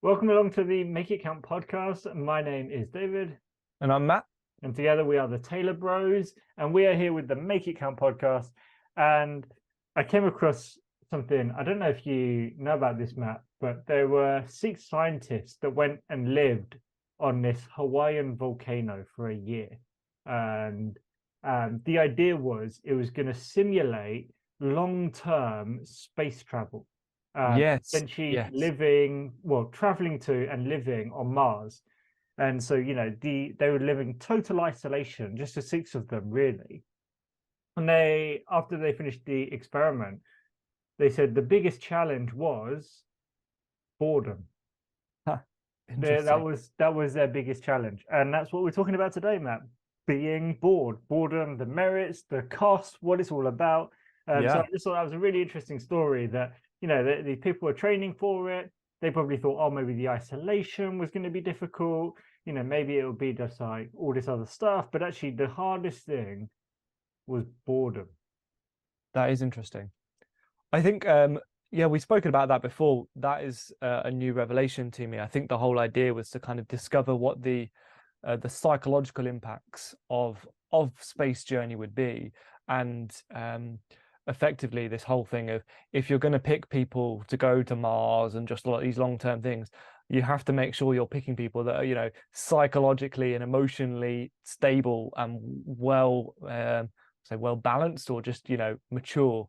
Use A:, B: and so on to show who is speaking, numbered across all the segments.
A: Welcome along to the Make It Count podcast. My name is David.
B: And I'm Matt.
A: And together we are the Taylor Bros. And we are here with the Make It Count podcast. And I came across something, I don't know if you know about this, Matt, but there were 6 scientists that went and lived on this Hawaiian volcano for a year. And the idea was it was going to simulate long-term space travel. Essentially traveling to and living on Mars. And so, they were living total isolation, just the 6 of them, really. And after they finished the experiment, they said the biggest challenge was boredom. That was their biggest challenge. And that's what we're talking about today, Matt. Being bored, boredom, the merits, the cost, what it's all about. So I just thought that was a really interesting story that, the people were training for it. They probably thought, oh, maybe the isolation was going to be difficult. Maybe it would be just like all this other stuff. But actually, the hardest thing was boredom.
B: That is interesting. I think, we've spoken about that before. That is a new revelation to me. I think the whole idea was to kind of discover what the psychological impacts of space journey would be. And effectively this whole thing of, if you're going to pick people to go to Mars and just like these long-term things, you have to make sure you're picking people that are, psychologically and emotionally stable and well balanced, or just, mature,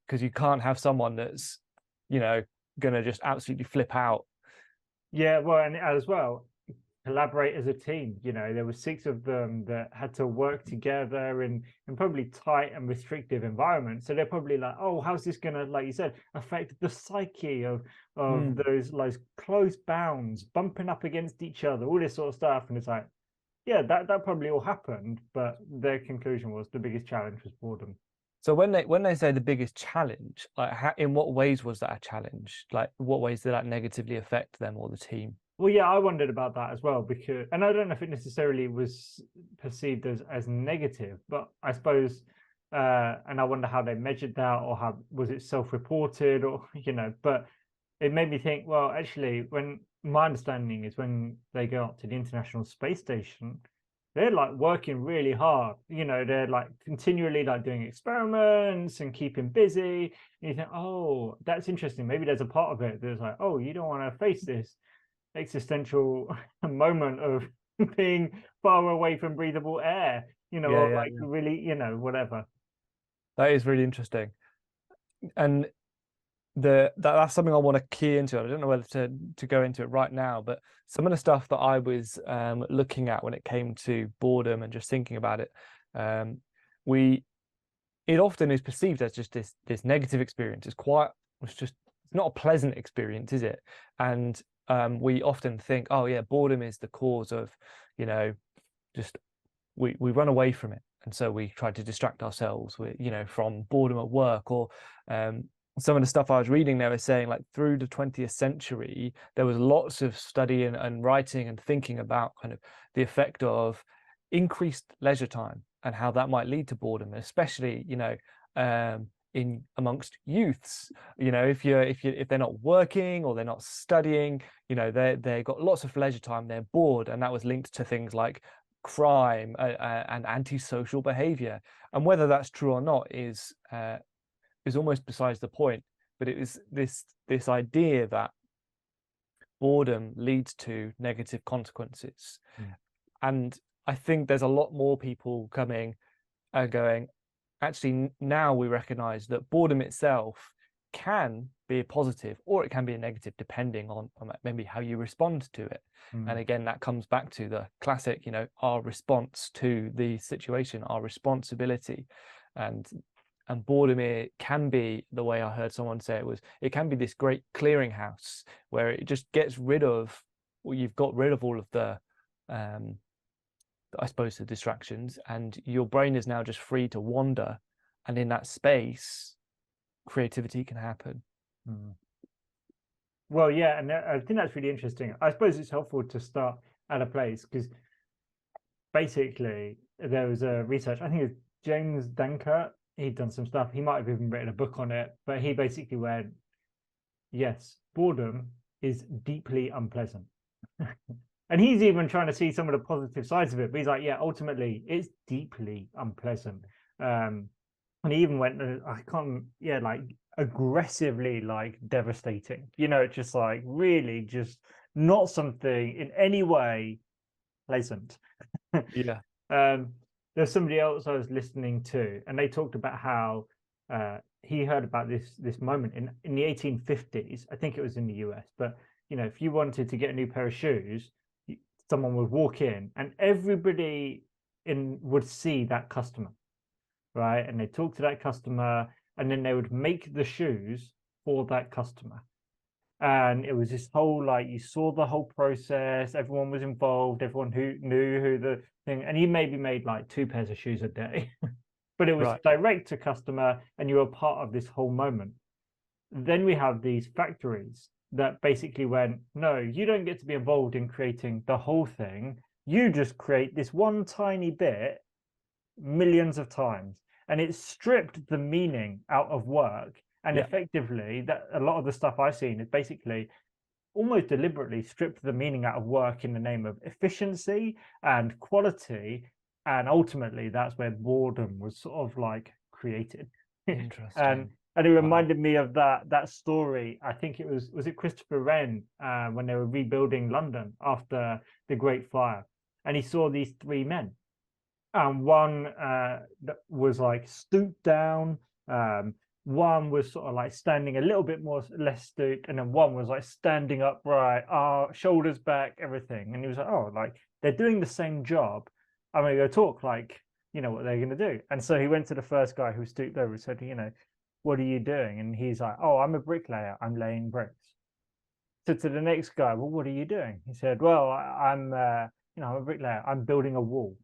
B: because you can't have someone that's, going to just absolutely flip out.
A: Yeah, well, and as well, collaborate as a team. There were 6 of them that had to work together in probably tight and restrictive environments. So they're probably like, oh, how's this gonna, like you said, affect the psyche of those like close bounds, bumping up against each other, all this sort of stuff. And it's like, yeah, that probably all happened, but their conclusion was the biggest challenge was boredom.
B: So when they say the biggest challenge, like in what ways was that a challenge? Like what ways did that negatively affect them or the team?
A: Well, yeah, I wondered about that as well, because, and I don't know if it necessarily was perceived as negative, but I suppose, and I wonder how they measured that, or how was it self-reported, or but it made me think. Well, actually, when my understanding is when they go up to the International Space Station, they're like working really hard. They're like continually like doing experiments and keeping busy. And you think, oh, that's interesting. Maybe there's a part of it that's like, oh, you don't want to face this existential moment of being far away from breathable air, really, whatever.
B: That is really interesting. And that's something I want to key into. I don't know whether to go into it right now, but some of the stuff that I was looking at when it came to boredom and just thinking about it, it often is perceived as just this negative experience. It's not a pleasant experience, is it? And we often think, oh yeah, boredom is the cause of, just we run away from it, and so we try to distract ourselves with, from boredom at work, or some of the stuff I was reading there was saying, like, through the 20th century, there was lots of study and writing and thinking about kind of the effect of increased leisure time and how that might lead to boredom, especially, in amongst youths. If they're not working or they're not studying, they got lots of leisure time, they're bored, and that was linked to things like crime and antisocial behavior. And whether that's true or not is almost besides the point. But it was this idea that boredom leads to negative consequences. And I think there's a lot more people coming and going, actually, now we recognize that boredom itself can be a positive or it can be a negative, depending on maybe how you respond to it. And again, that comes back to the classic, our response to the situation, our responsibility. And boredom, it can be, the way I heard someone say it can be this great clearinghouse where it just gets rid of, well, you've got rid of all of the I suppose the distractions, and your brain is now just free to wander, and in that space creativity can happen.
A: Well, yeah, and I think that's really interesting. I suppose it's helpful to start at a place, because basically there was a research, I think it's James Dankert, he'd done some stuff, he might have even written a book on it, but he basically went, yes, boredom is deeply unpleasant. And he's even trying to see some of the positive sides of it, but he's like, yeah, ultimately it's deeply unpleasant. And he even went, I can't, yeah, like aggressively like devastating, it's just like really just not something in any way pleasant.
B: Yeah.
A: There's somebody else I was listening to, and they talked about how he heard about this moment in the 1850s. I think it was in the US, but if you wanted to get a new pair of shoes, someone would walk in, and everybody would see that customer, right? And they talk to that customer, and then they would make the shoes for that customer. And it was this whole, like, you saw the whole process, everyone was involved, everyone who knew who the thing, and he maybe made like 2 pairs of shoes a day. But it was
B: Right.
A: direct to customer, and you were part of this whole moment. Then we have these factories that basically went, no, you don't get to be involved in creating the whole thing. You just create this one tiny bit millions of times, and it stripped the meaning out of work. And
B: Yeah.
A: effectively, that a lot of the stuff I've seen is basically almost deliberately stripped the meaning out of work in the name of efficiency and quality. And ultimately, that's where boredom was sort of like created.
B: Interesting.
A: And it
B: Wow.
A: reminded me of that story. I think it was it Christopher Wren, when they were rebuilding London after the Great Fire, and he saw these 3 men, and one that was like stooped down, one was sort of like standing a little bit more less stooped, and then one was like standing upright, shoulders back, everything. And he was like, oh, like they're doing the same job, I'm gonna go talk, like, what they're gonna do. And so he went to the first guy who stooped over and said, what are you doing? And he's like, oh, I'm a bricklayer, I'm laying bricks. So to the next guy, well, what are you doing? He said, well, I'm I'm a bricklayer, I'm building a wall.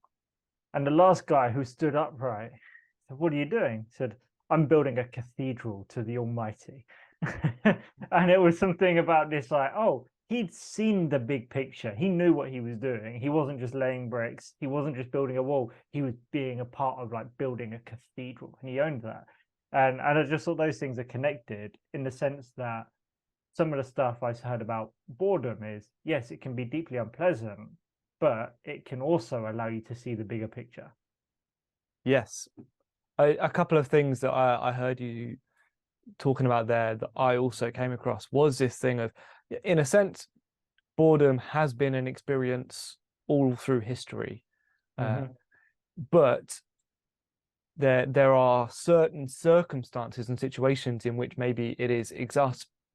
A: And the last guy, who stood upright, said, what are you doing? He said, I'm building a cathedral to the Almighty. And it was something about this, like, oh, he'd seen the big picture. He knew what he was doing. He wasn't just laying bricks. He wasn't just building a wall. He was being a part of like building a cathedral, and he owned that. And I just thought those things are connected, in the sense that some of the stuff I heard about boredom is, yes, it can be deeply unpleasant, but it can also allow you to see the bigger picture.
B: Yes. A couple of things that I heard you talking about there that I also came across was this thing of, in a sense, boredom has been an experience all through history. But there are certain circumstances and situations in which maybe it is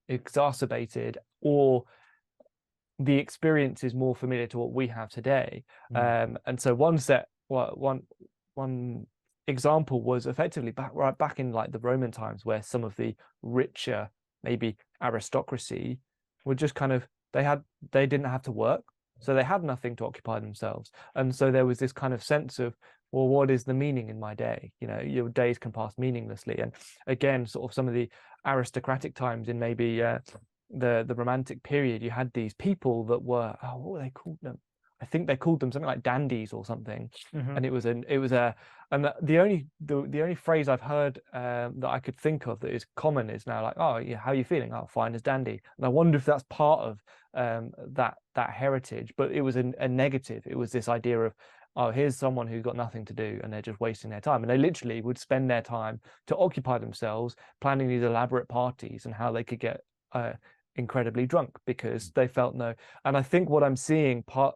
B: exacerbated, or the experience is more familiar to what we have today. And so one example was effectively right back in like the Roman times, where some of the richer, maybe aristocracy, were just kind of, they didn't have to work, so they had nothing to occupy themselves. And so there was this kind of sense of, well, what is the meaning in my day? Your days can pass meaninglessly. And again, sort of some of the aristocratic times in maybe the Romantic period, you had these people that were, what were they called them? I think they called them something like dandies or something. And and the only phrase I've heard that I could think of that is common is now like, oh yeah, how are you feeling? Oh, fine as dandy. And I wonder if that's part of that heritage, but it was a negative. It was this idea of, oh, here's someone who got nothing to do and they're just wasting their time. And they literally would spend their time to occupy themselves planning these elaborate parties and how they could get incredibly drunk because they felt no. And I think what I'm seeing part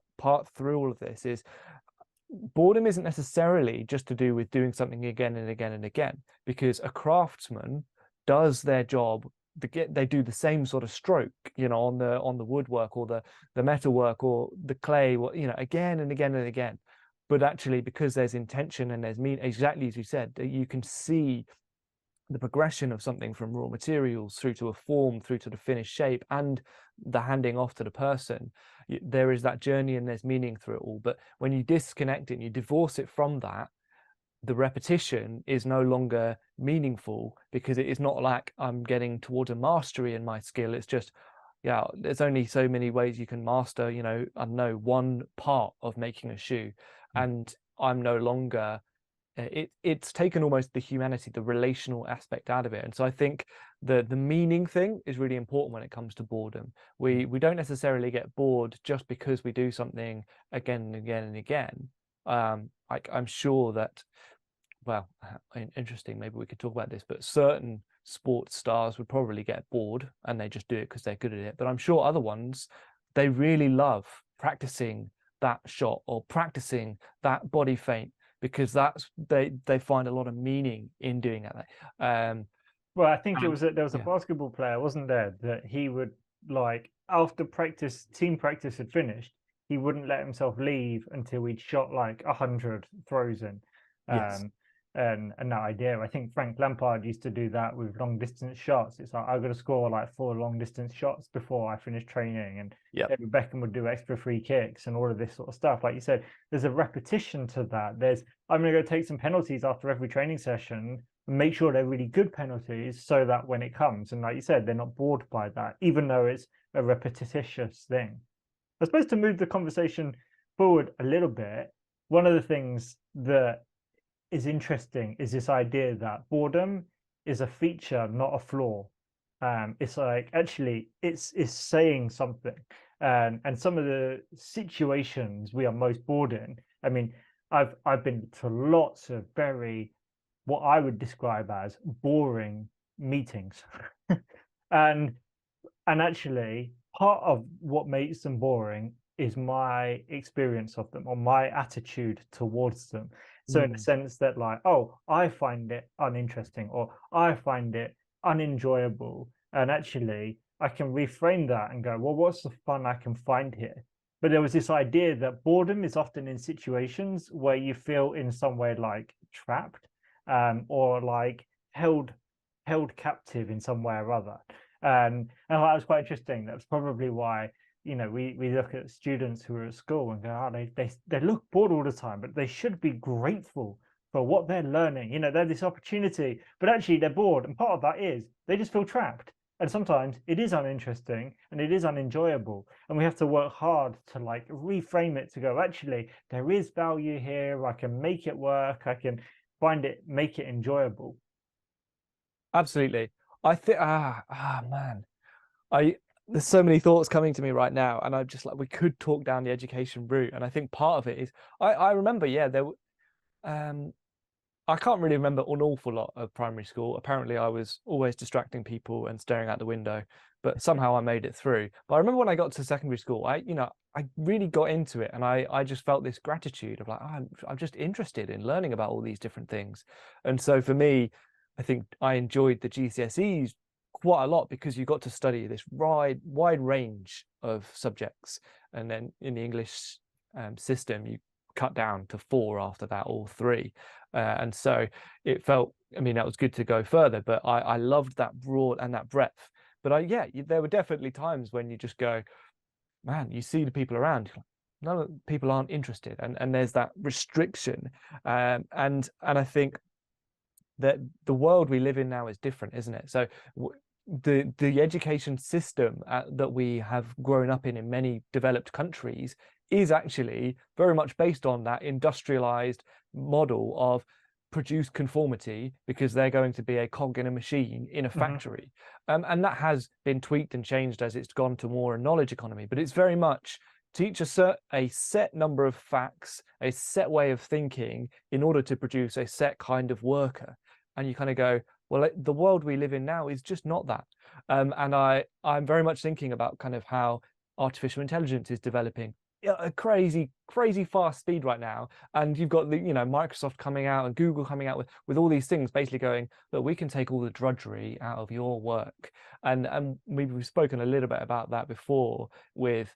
B: through all of this is, boredom isn't necessarily just to do with doing something again and again and again, because a craftsman does their job. They do the same sort of stroke, on the woodwork or the metalwork or the clay, again and again and again. But actually, because there's intention and there's exactly as you said, you can see the progression of something from raw materials through to a form, through to the finished shape, and the handing off to the person. There is that journey and there's meaning through it all. But when you disconnect it and you divorce it from that, the repetition is no longer meaningful, because it is not like I'm getting towards a mastery in my skill. It's just, yeah, there's only so many ways you can master, I know, one part of making a shoe, and I'm no longer it's taken almost the humanity, the relational aspect out of it. And so I think the meaning thing is really important when it comes to boredom. We don't necessarily get bored just because we do something again and again and again. Like I'm sure that, well, interesting, maybe we could talk about this, but certain sports stars would probably get bored and they just do it because they're good at it. But I'm sure other ones, they really love practicing that shot or practicing that body feint, because that's they find a lot of meaning in doing that.
A: Well, I think it was there was a
B: yeah.
A: basketball player, wasn't there, that he would, like, after team practice had finished, he wouldn't let himself leave until he'd shot like 100 throws in.
B: Yes.
A: And that idea, I think Frank Lampard used to do that with long distance shots. It's like, I've got to score like 4 long distance shots before I finish training. And
B: Yep.
A: David Beckham would do extra free kicks and all of this sort of stuff. Like you said, there's a repetition to that. I'm going to go take some penalties after every training session and make sure they're really good penalties so that when it comes, and like you said, they're not bored by that, even though it's a repetitious thing. I suppose to move the conversation forward a little bit, one of the things that is interesting is this idea that boredom is a feature, not a flaw. It's like, actually it's saying something. And some of the situations we are most bored in, I mean, I've been to lots of very, what I would describe as boring meetings. and actually part of what makes them boring is my experience of them or my attitude towards them. So in the sense that, like, oh, I find it uninteresting or I find it unenjoyable, and actually I can reframe that and go, well, what's the fun I can find here? But there was this idea that boredom is often in situations where you feel in some way like trapped, or like held captive in some way or other. And that was quite interesting. That's probably why, we look at students who are at school and go, oh, they look bored all the time, but they should be grateful for what they're learning. They have this opportunity, but actually they're bored. And part of that is they just feel trapped. And sometimes it is uninteresting and it is unenjoyable. And we have to work hard to, like, reframe it to go, actually, there is value here. I can make it work. I can make it enjoyable.
B: Absolutely. I think man, there's so many thoughts coming to me right now, and I'm just like, we could talk down the education route. And I think part of it is I remember, I can't really remember an awful lot of primary school. Apparently I was always distracting people and staring out the window, but somehow I made it through. But I remember when I got to secondary school, I really got into it, and I just felt this gratitude of like, oh, I'm just interested in learning about all these different things. And so for me, I think I enjoyed the GCSEs quite a lot because you got to study this wide range of subjects, and then in the English system you cut down to 4 after that, or 3, and so it felt, I mean, that was good to go further, but I loved that broad and that breadth. But there were definitely times when you just go, man, you see the people around, none of the people aren't interested, and there's that restriction, and I think that the world we live in now is different, isn't it? So the education system that we have grown up in many developed countries is actually very much based on that industrialized model of produce conformity, because they're going to be a cog in a machine in a factory. And that has been tweaked and changed as it's gone to more a knowledge economy, but it's very much teach a set number of facts, a set way of thinking in order to produce a set kind of worker. And you kind of go, well, the world we live in now is just not that. And I'm very much thinking about kind of how artificial intelligence is developing at a crazy fast speed right now. And you've got the, Microsoft coming out and Google coming out with all these things, basically going, look, we can take all the drudgery out of your work. And we've spoken a little bit about that before with,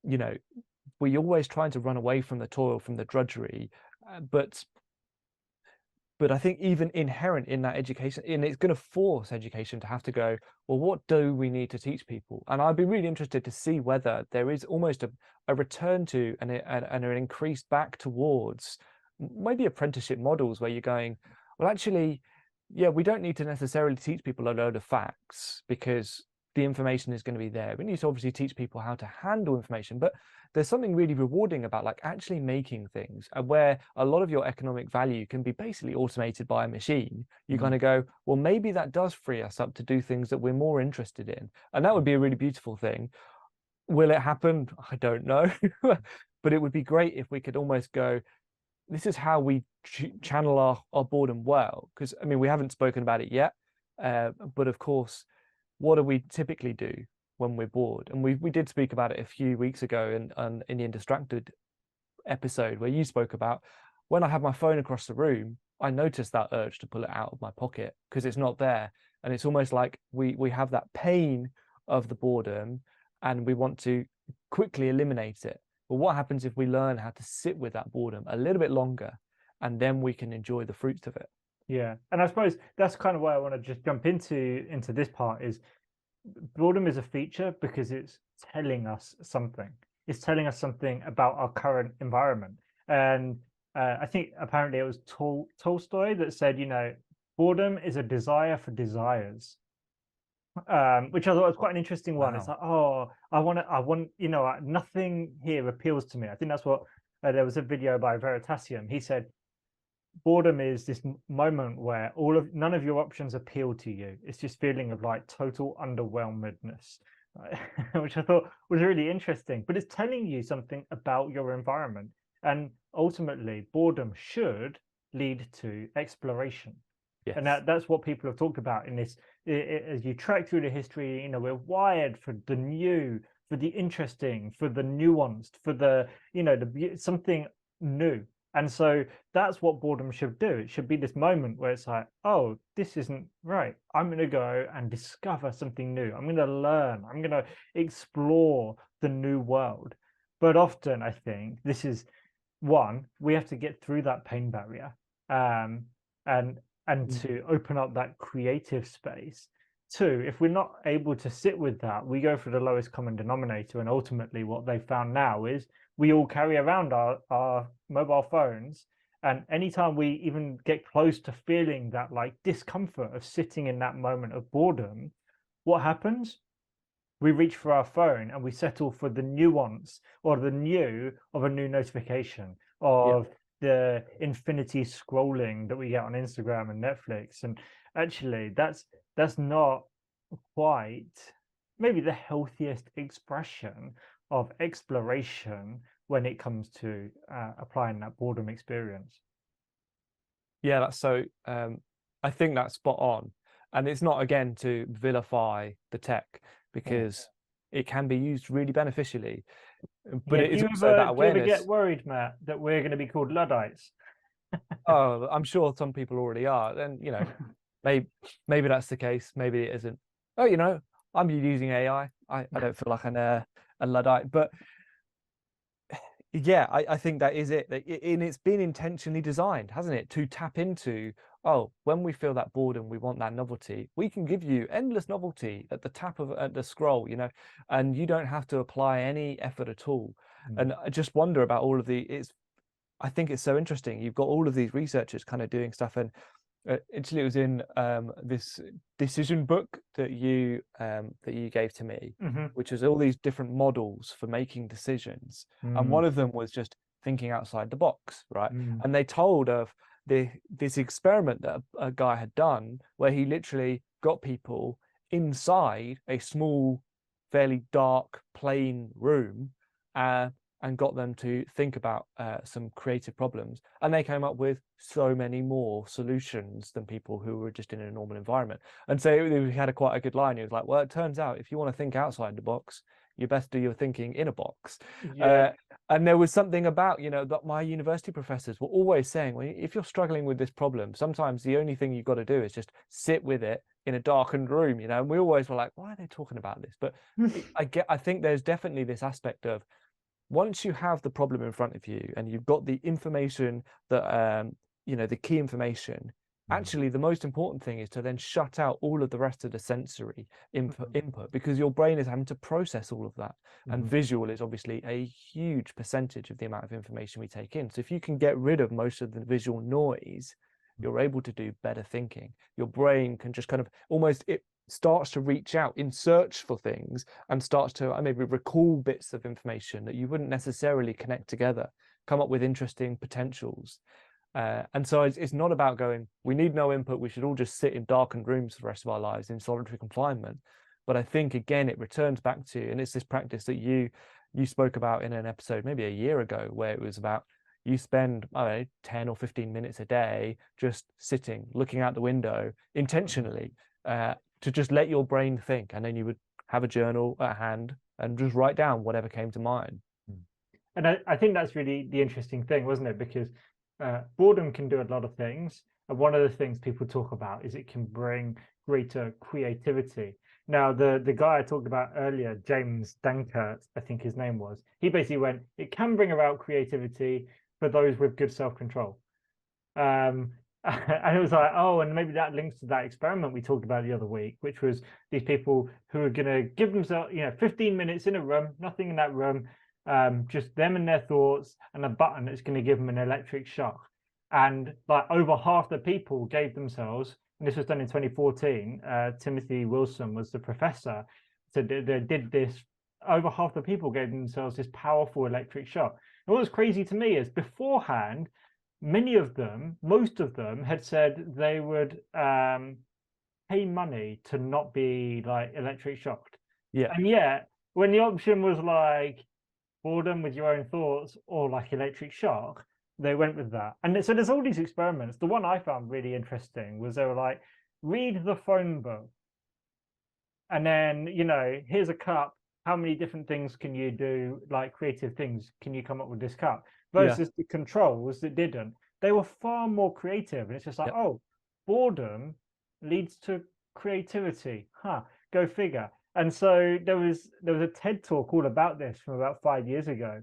B: we're always trying to run away from the toil, from the drudgery, but I think even inherent in that education, and it's going to force education to have to go, well, what do we need to teach people? And I'd be really interested to see whether there is almost a return to and an increase back towards maybe apprenticeship models where you're going, well, actually, yeah, we don't need to necessarily teach people a load of facts, because the information is going to be there. We need to obviously teach people how to handle information, but there's something really rewarding about like actually making things, and where a lot of your economic value can be basically automated by a machine. You kind of go, well, maybe that does free us up to do things that we're more interested in. And that would be a really beautiful thing. Will it happen? I don't know. But it would be great if we could almost go, this is how we channel our boredom well. Because I mean, we haven't spoken about it yet. But of course, what do we typically do when we're bored? And we did speak about it a few weeks ago in the Indistracted episode, where you spoke about, when I have my phone across the room, I notice that urge to pull it out of my pocket because it's not there. And it's almost like we have that pain of the boredom and we want to quickly eliminate it. But what happens if we learn how to sit with that boredom a little bit longer, and then we can enjoy the fruits of it?
A: Yeah, and I suppose that's kind of why I want to just jump into this part. Is boredom is a feature because it's telling us something. It's telling us something about our current environment. And I think apparently it was Tolstoy that said, boredom is a desire for desires. Which I thought was quite an interesting one. It's like, oh, I want, nothing here appeals to me. I think that's what there was a video by Veritasium. He said, boredom is this moment where none of your options appeal to you. It's this feeling of like total underwhelmedness, right? Which I thought was really interesting. But it's telling you something about your environment, and ultimately, boredom should lead to exploration.
B: Yes.
A: And that's what people have talked about in this. As you track through the history, we're wired for the new, for the interesting, for the nuanced, for the something new. And so that's what boredom should do. It should be this moment where it's like, oh, this isn't right. I'm going to go and discover something new. I'm going to learn. I'm going to explore the new world. But often, I think this is one, we have to get through that pain barrier, and to open up that creative space. Two, if we're not able to sit with that, we go for the lowest common denominator. And ultimately, what they found now is we all carry around our mobile phones. And anytime we even get close to feeling that like discomfort of sitting in that moment of boredom, what happens? We reach for our phone and we settle for the nuance or the new of a new notification, of the infinity scrolling that we get on Instagram and Netflix. And actually, that's not quite maybe the healthiest expression of exploration when it comes to applying that boredom experience.
B: Yeah, that's so I think that's spot on. And it's not, again, to vilify the tech, because it can be used really beneficially. But it is also that awareness.
A: Do you ever get worried, Matt, that we're going to be called Luddites?
B: Oh, I'm sure some people already are. Then, maybe that's the case. Maybe it isn't. Oh, I'm using AI. I don't feel like a Luddite. But yeah, I think that is it. And it's been intentionally designed, hasn't it, to tap into, when we feel that boredom, we want that novelty. We can give you endless novelty at the tap of the scroll, and you don't have to apply any effort at all. And I just wonder about all of I think it's so interesting. You've got all of these researchers kind of doing stuff, and actually it was in this decision book that you gave to me, which was all these different models for making decisions. And one of them was just thinking outside the box, right? And they told of this experiment that a guy had done, where he literally got people inside a small, fairly dark, plain room, and got them to think about some creative problems. And they came up with so many more solutions than people who were just in a normal environment. And so he had quite a good line. He was like, well, it turns out if you want to think outside the box, you best do your thinking in a box. And there was something about, that my university professors were always saying, well, if you're struggling with this problem, sometimes the only thing you've got to do is just sit with it in a darkened room, and we always were like, why are they talking about this? But I think there's definitely this aspect of, once you have the problem in front of you and you've got the information that, the key information, actually the most important thing is to then shut out all of the rest of the sensory input, because your brain is having to process all of that. And visual is obviously a huge percentage of the amount of information we take in. So if you can get rid of most of the visual noise, you're able to do better thinking. Your brain can just kind of almost, starts to reach out in search for things and starts to maybe recall bits of information that you wouldn't necessarily connect together, come up with interesting potentials. And so it's not about going, we need no input, we should all just sit in darkened rooms for the rest of our lives in solitary confinement. But I think, again, it returns back to, and it's this practice that you spoke about in an episode maybe a year ago, where it was about you spend, I don't know, 10 or 15 minutes a day just sitting, looking out the window intentionally, to just let your brain think. And then you would have a journal at hand and just write down whatever came to mind.
A: And I think that's really the interesting thing, wasn't it? Because boredom can do a lot of things. And one of the things people talk about is it can bring greater creativity. Now, the guy I talked about earlier, James Dankert, I think his name was, he basically went, it can bring about creativity for those with good self-control. And it was like, oh, and maybe that links to that experiment we talked about the other week, which was these people who are going to give themselves, 15 minutes in a room, nothing in that room, just them and their thoughts, and a button that's going to give them an electric shock. And like over half the people gave themselves, and this was done in 2014, Timothy Wilson was the professor, so they did this, over half the people gave themselves this powerful electric shock. And what was crazy to me is beforehand, most of them had said they would pay money to not be like electric shocked.
B: Yeah.
A: And yet, when the option was like boredom with your own thoughts or like electric shock, they went with that. And so there's all these experiments. The one I found really interesting was they were like, read the phone book. And then, here's a cup. How many different things can you do, like creative things, can you come up with this cup? Versus the controls that didn't. They were far more creative. And it's just like, oh, boredom leads to creativity. Go figure. And so there was a TED talk all about this from about 5 years ago.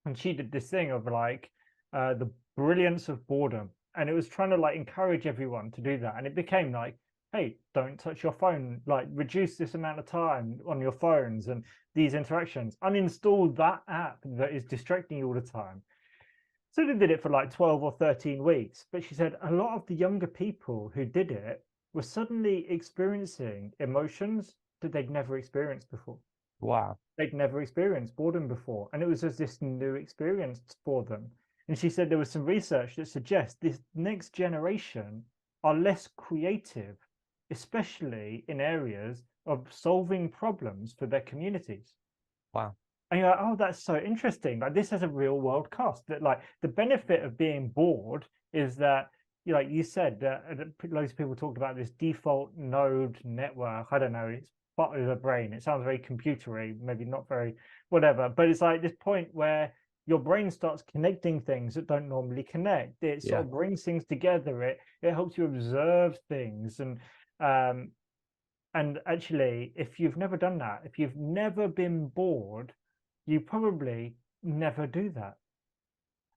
A: And she did this thing of like the brilliance of boredom. And it was trying to like encourage everyone to do that. And it became like, hey, don't touch your phone, like reduce this amount of time on your phones and these interactions, uninstall that app that is distracting you all the time. So they did it for like 12 or 13 weeks. But she said a lot of the younger people who did it were suddenly experiencing emotions that they'd never experienced before.
B: Wow.
A: They'd never experienced boredom before. And it was just this new experience for them. And she said there was some research that suggests this next generation are less creative, especially in areas of solving problems for their communities.
B: Wow.
A: And you're like, oh, that's so interesting. Like this has a real world cost. That like the benefit of being bored is that, like you said, that loads of people talked about this default node network. I don't know, it's part of the brain. It sounds very computery, maybe not very whatever, but it's like this point where your brain starts connecting things that don't normally connect. It sort of brings things together. It helps you observe things. And actually, if you've never done that, if you've never been bored, you probably never do that.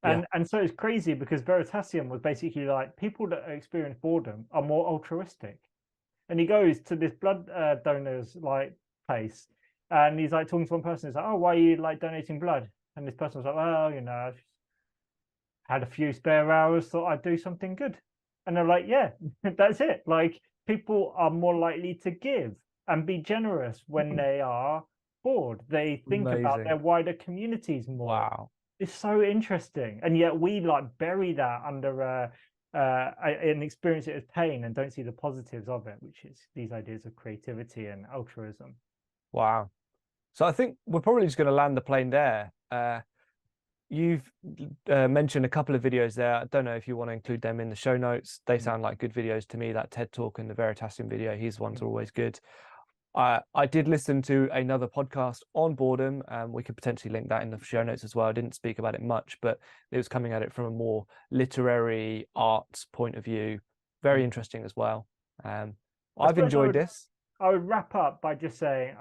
A: And so it's crazy because Veritasium was basically like people that experience boredom are more altruistic. And he goes to this blood donors like place, and he's like talking to one person. He's like, "Oh, why are you like donating blood?" And this person was like, "Well, I've had a few spare hours, thought I'd do something good." And they're like, "Yeah, that's it." Like people are more likely to give and be generous when they are bored. They think about their wider communities more.
B: Wow.
A: It's so interesting. And yet we like bury that under and experience it as pain and don't see the positives of it, which is these ideas of creativity and altruism.
B: Wow. So I think we're probably just going to land the plane there. You've mentioned a couple of videos there. I don't know if you want to include them in the show notes. They sound like good videos to me. That TED Talk and the Veritasium video, his ones are always good. I did listen to another podcast on boredom. We could potentially link that in the show notes as well. I didn't speak about it much, but it was coming at it from a more literary arts point of view. Very interesting as well. I've enjoyed this.
A: I would wrap up by just saying,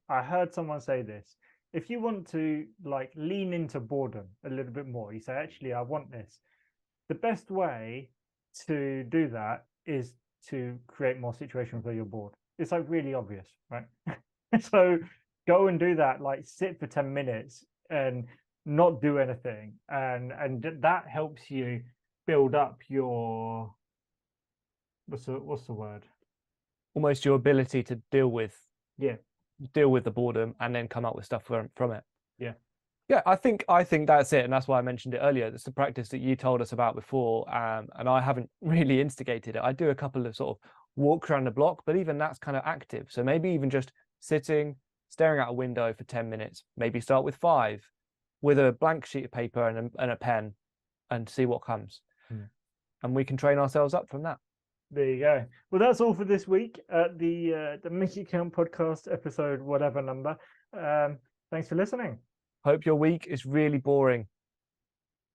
A: I heard someone say this. If you want to like lean into boredom a little bit more, you say, actually, I want this. The best way to do that is to create more situations where you're bored. It's like really obvious, right? So go and do that, like sit for 10 minutes and not do anything. And that helps you build up your, what's the word?
B: almost your ability to deal with
A: Yeah.
B: the boredom and then come up with stuff from it.
A: Yeah.
B: Yeah, I think that's it, and that's why I mentioned it earlier. It's the practice that you told us about before, and I haven't really instigated it. I do a couple of sort of walks around the block, but even that's kind of active. So maybe even just sitting, staring out a window for 10 minutes. Maybe start with 5, with a blank sheet of paper and a pen, and see what comes. And we can train ourselves up from that.
A: There you go. Well, that's all for this week at the Make It Count podcast episode, whatever number. Thanks for listening.
B: Hope your week is really boring.